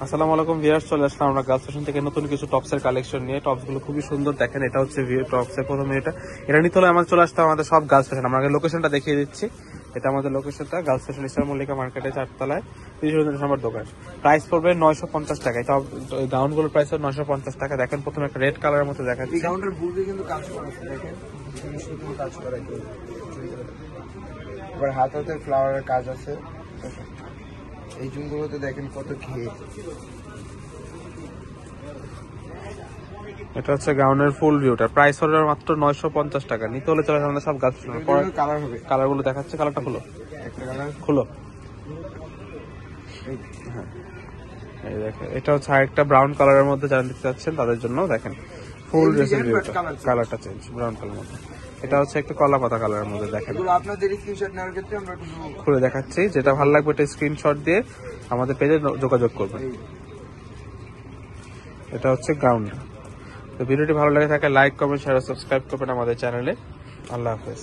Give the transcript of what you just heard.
আসসালামু আলাইকুম ভিউয়ার্স, চলে আসলাম আমরা গার্লস ফ্যাশন থেকে নতুন কিছু টপসের কালেকশন নিয়ে। টপসগুলো খুবই সুন্দর, দেখেন এটা হচ্ছে টপসের প্রথমে এটা নিতে হলে আমাদের চলে আসতে হবে আমাদের সব গার্লস ফ্যাশন। আমরা লোকেশনটা দেখিয়ে দিচ্ছি, এটা আমাদের লোকেশনটা গার্লস ফ্যাশন ইস্টার মল্লিকা মার্কেটে 4 তলায় 30 নম্বর দোকান। প্রাইস পড়বে 950 টাকা। এটা গাউনগুলোর প্রাইস হবে 950 টাকা। দেখেন প্রথমে একটা রেড কালারের মধ্যে দেখাচ্ছি, গাউনটার বুকে কিন্তু কাজ করা আছে, দেখেন সুন্দর কাজ করা আছে। এবার হাতে ফ্লাওয়ারের কাজ আছে, এই চুনগুলোতে দেখেন কত ঘের। এটা হচ্ছে গাউনের ফুল ভিউটা। প্রাইস হবে মাত্র 950 টাকা। নিতে হলে চলে আমাদের সব গার্লস ফ্যাশন। কালার হবে, কালারগুলো দেখাচ্ছে, কালারটা খুলো, একটা কালার খুলো। হ্যাঁ, এই দেখেন এটা হচ্ছে আরেকটা ব্রাউন কালারের মধ্যে যারা নিতে চাচ্ছেন তাদের জন্য দেখেন ফুল ড্রেসের ভিউটা, কালারটা চেঞ্জ, ব্রাউন কালার মধ্যে। এটা হচ্ছে একটু কলা পাতা কালারের মধ্যে দেখেন। এগুলো আপনাদের স্ক্রিনশট নেওয়ার ক্ষেত্রে আমরা একটু খুলে দেখাচ্ছি, যেটা ভালো লাগবে এটা স্ক্রিনশট দিয়ে আমাদের পেজে যোগাযোগ করবেন। এটা হচ্ছে গাউনটা। তো ভিডিওটি ভালো লাগে থাকে লাইক কমেন্ট শেয়ার সাবস্ক্রাইব করবেন আমাদের চ্যানেলে। আল্লাহ হাফেজ।